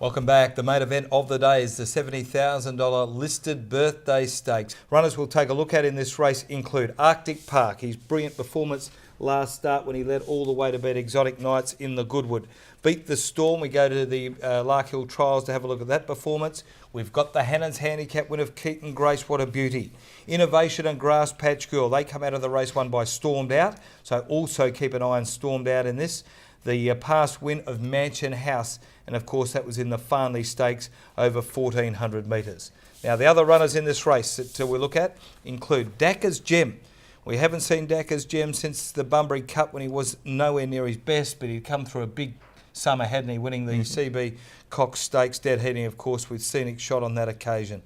Welcome back. The main event of the day is the $70,000 listed birthday stakes. Runners we'll take a look at in this race include Arctic Park, his brilliant performance last start when he led all the way to beat Exotic Knights in the Goodwood. Beat the Storm, we go to the Larkhill Trials to have a look at that performance. We've got the Hannon's Handicap win of Keaton Grace, what a beauty. Innovation and Grass Patch Girl, they come out of the race won by Stormed Out, so also keep an eye on Stormed Out in this. The past win of Mansion House, and of course that was in the Farnley Stakes over 1,400 metres. Now the other runners in this race that we look at include Dacker's Gem. We haven't seen Dacker's Gem since the Bunbury Cup when he was nowhere near his best, but he'd come through a big summer, hadn't he, winning the CB Cox Stakes, dead heating of course with Scenic Shot on that occasion.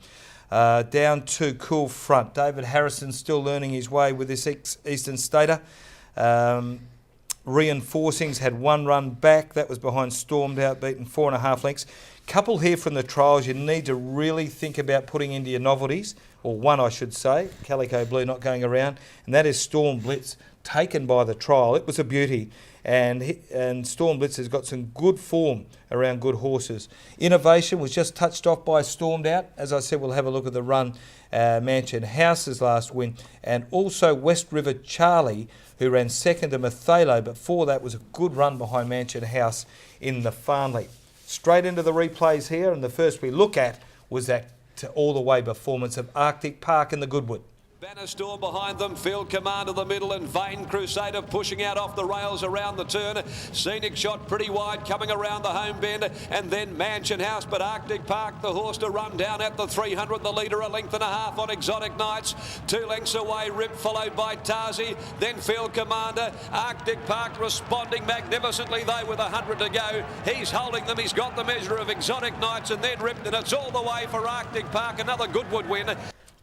Down to Cool Front. David Harrison still learning his way with this Eastern Stater. Reinforcings had one run back. That was behind Stormed Out, beaten 4.5 lengths. Couple here from the trials you need to really think about putting into your novelties, or one I should say, Calico Blue not going around, and that is Storm Blitz, taken by the trial. It was a beauty, and Storm Blitz has got some good form around good horses. Innovation was just touched off by Stormed Out. As I said, we'll have a look at the run, Mansion House's last win, and also West River Charlie, who ran second to Mathalo, but for that was a good run behind Mansion House in the Farnley. Straight into the replays here, and the first we look at was that all-the-way performance of Arctic Park in the Goodwood. Banner Storm behind them, Field Commander the middle, and Vain Crusader pushing out off the rails around the turn. Scenic Shot pretty wide coming around the home bend, and then Mansion House, but Arctic Park the horse to run down at the 300, the leader a length and a half on Exotic Knights. 2 lengths away, Rip followed by Tarzi, then Field Commander. Arctic Park responding magnificently though with 100 to go. He's holding them, he's got the measure of Exotic Knights, and then Rip, and it's all the way for Arctic Park, another Goodwood win.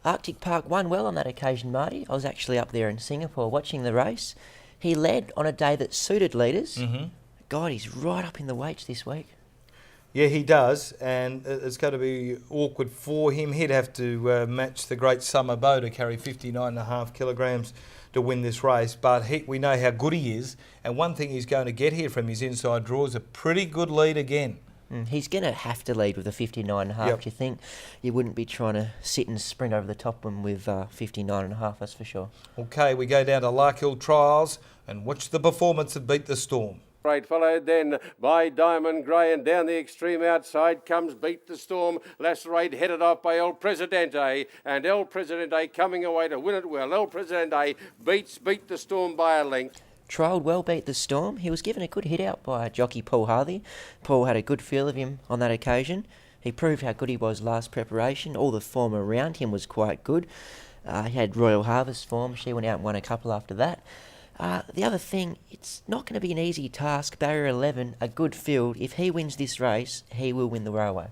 Arctic Park won well on that occasion, Marty. I was actually up there in Singapore watching the race. He led on a day that suited leaders. God, he's right up in the weights this week. Yeah, he does, and it's going to be awkward for him. He'd have to match the Great Summer Bow to carry 59.5 kilograms to win this race, but we know how good he is, and one thing he's going to get here from his inside draw is a pretty good lead again. He's going to have to lead with a 59.5. Yep. Do you think? You wouldn't be trying to sit and sprint over the top one with 59.5, that's for sure. Okay, we go down to Larkhill Trials and watch the performance of Beat the Storm. Right, followed then by Diamond Grey, and down the extreme outside comes Beat the Storm. Lacerate headed off by El Presidente, and El Presidente coming away to win it well. El Presidente beats Beat the Storm by a length. Trialled well, Beat the Storm. He was given a good hit out by jockey Paul Harvey. Paul had a good feel of him on that occasion. He proved how good he was last preparation. All the form around him was quite good. He had Royal Harvest form. She went out and won a couple after that. The other thing, it's not going to be an easy task. Barrier 11, a good field. If he wins this race, he will win the railway.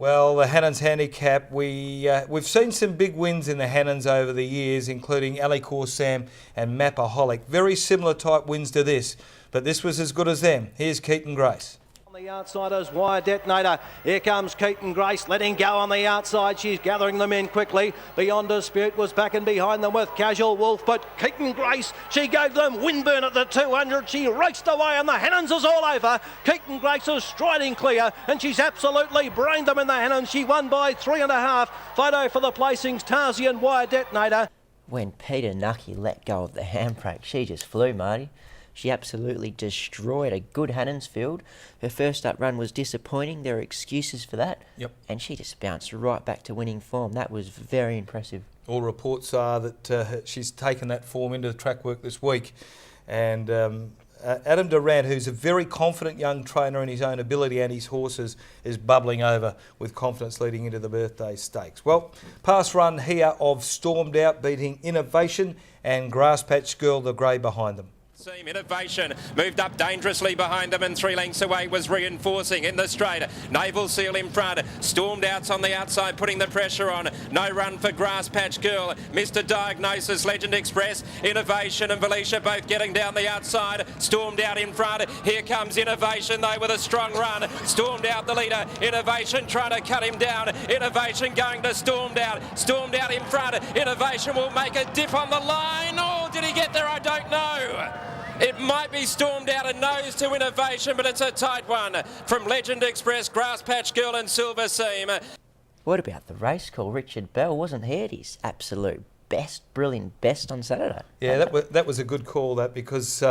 Well, the Hannon's Handicap, we've seen some big wins in the Hannons over the years, including Alicor Sam and Mapaholic. Very similar type wins to this, but this was as good as them. Here's Keaton Grace. On the outsiders, Wire Detonator. Here comes Keaton Grace, letting go on the outside. She's gathering them in quickly. Beyond Dispute was back and behind them with Casual Wolf, but Keaton Grace, she gave them windburn at the 200. She raced away and the Hannons is all over. Keaton Grace is striding clear and she's absolutely brained them in the Hannons. She won by 3.5. Photo for the placings, Tarzi and Wire Detonator. When Peter Nucky let go of the handbrake, she just flew, Marty. She absolutely destroyed a good Hannons field. Her first up run was disappointing. There are excuses for that. Yep. And she just bounced right back to winning form. That was very impressive. All reports are that she's taken that form into the track work this week. And Adam Durant, who's a very confident young trainer in his own ability and his horses, is bubbling over with confidence leading into the birthday stakes. Well, past run here of Stormed Out beating Innovation and Grass Patch Girl, the grey behind them. Team Innovation moved up dangerously behind them, and 3 lengths away was Reinforcing in the straight. Naval Seal in front. Stormed Out's on the outside, putting the pressure on. No run for Grass Patch Girl. Mr. Diagnosis, Legend Express, Innovation and Felicia both getting down the outside. Stormed Out in front. Here comes Innovation though with a strong run. Stormed Out the leader. Innovation trying to cut him down. Innovation going to Stormed Out. Stormed Out in front. Innovation will make a dip on the line. Oh, did he get there? I don't know. It might be Stormed Out a nose to Innovation, but it's a tight one from Legend Express, Grass Patch Girl and Silver Seam. What about the race call? Richard Bell wasn't he at his absolute best, brilliant best on Saturday? Yeah, that was a good call, that, because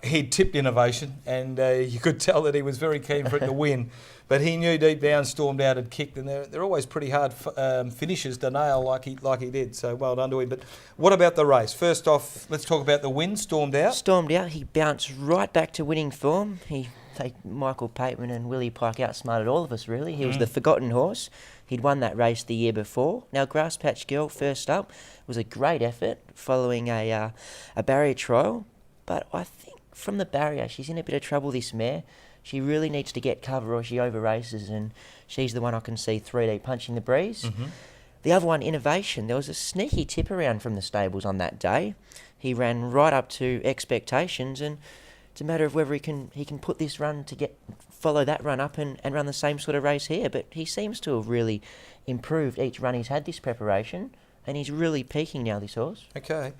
he tipped Innovation, and you could tell that he was very keen for it to win. But he knew deep down Stormed Out had kicked, and they're always pretty hard finishes to nail like he did. So well done to him. But what about the race? First off, let's talk about the win. Stormed Out. Stormed Out. He bounced right back to winning form. Michael Pateman and Willie Pike outsmarted all of us, really. He was the forgotten horse. He'd won that race the year before. Now, Grass Patch Girl, first up, was a great effort following a barrier trial. But I think from the barrier, she's in a bit of trouble, this mare. She really needs to get cover or she over races, and she's the one I can see 3D punching the breeze. The other one, Innovation, there was a sneaky tip around from the stables on that day. He ran right up to expectations, and it's a matter of whether he can put this run to follow that run up and run the same sort of race here. But he seems to have really improved each run he's had this preparation, and he's really peaking now, this horse. Okay.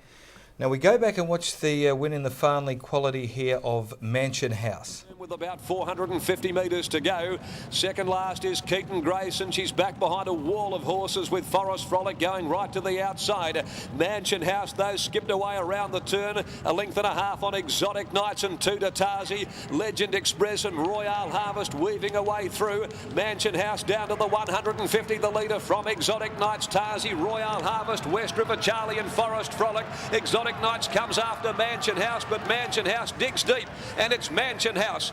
Now we go back and watch the win in the Farnley quality here of Mansion House. With about 450 metres to go. Second last is Keaton Grace, and she's back behind a wall of horses with Forest Frolic going right to the outside. Mansion House, though, skipped away around the turn. A length and a half on Exotic Knights and two to Tazi. Legend Express and Royale Harvest weaving away through. Mansion House down to the 150, the leader from Exotic Knights, Tazi, Royale Harvest, West River Charlie and Forest Frolic. Exotic Knights comes after Mansion House, but Mansion House digs deep, and it's Mansion House.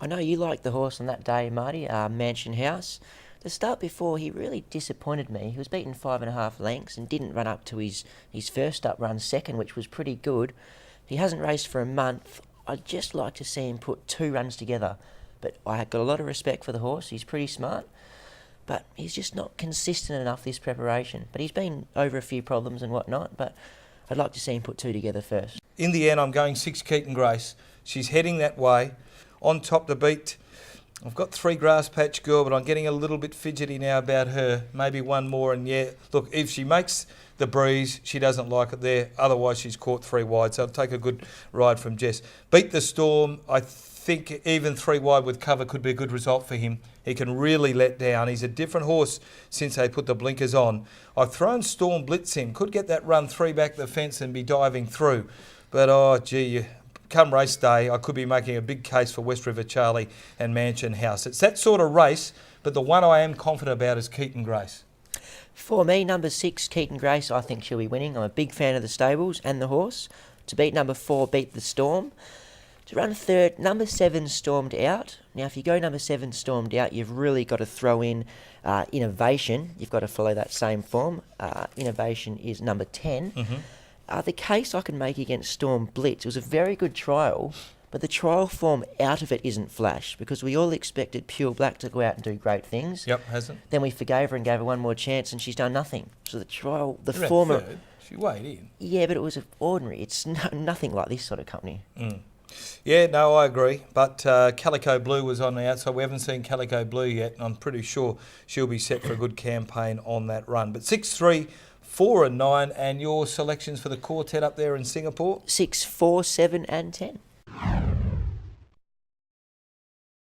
I know you liked the horse on that day, Marty, Mansion House. The start before, he really disappointed me. He was beaten 5.5 lengths and didn't run up to his first up run second, which was pretty good. He hasn't raced for a month. I'd just like to see him put 2 runs together. But I got a lot of respect for the horse. He's pretty smart. But he's just not consistent enough this preparation. But he's been over a few problems and whatnot. But I'd like to see him put 2 together first. In the end, I'm going 6 Keaton Grace. She's heading that way. On top to beat, I've got 3 Grass Patch Girl, but I'm getting a little bit fidgety now about her. Maybe one more, and yeah, look, if she makes the breeze, she doesn't like it there. Otherwise, she's caught 3 wide, so I'll take a good ride from Jess. Beat the Storm. I think even 3 wide with cover could be a good result for him. He can really let down. He's a different horse since they put the blinkers on. I've thrown Storm Blitz in. Could get that run 3 back the fence and be diving through. But, oh, gee, come race day, I could be making a big case for West River Charlie and Mansion House. It's that sort of race, but the one I am confident about is Keaton Grace. For me, number 6, Keaton Grace, I think she'll be winning. I'm a big fan of the stables and the horse. To beat number 4, Beat the Storm. To run third, number 7, Stormed Out. Now, if you go number 7, Stormed Out, you've really got to throw in Innovation. You've got to follow that same form. Innovation is number 10. The case I can make against Storm Blitz, it was a very good trial, but the trial form out of it isn't flash, because we all expected Pure Black to go out and do great things. Yep, hasn't. Then we forgave her and gave her one more chance, and she's done nothing. So the trial, the form... She weighed in. Yeah, but it was ordinary. It's nothing like this sort of company. Yeah, no, I agree. But Calico Blue was on the outside. We haven't seen Calico Blue yet, and I'm pretty sure she'll be set for a good campaign on that run. But 6, 3, 4 and 9, and your selections for the quartet up there in Singapore? 6, 4, 7 and 10.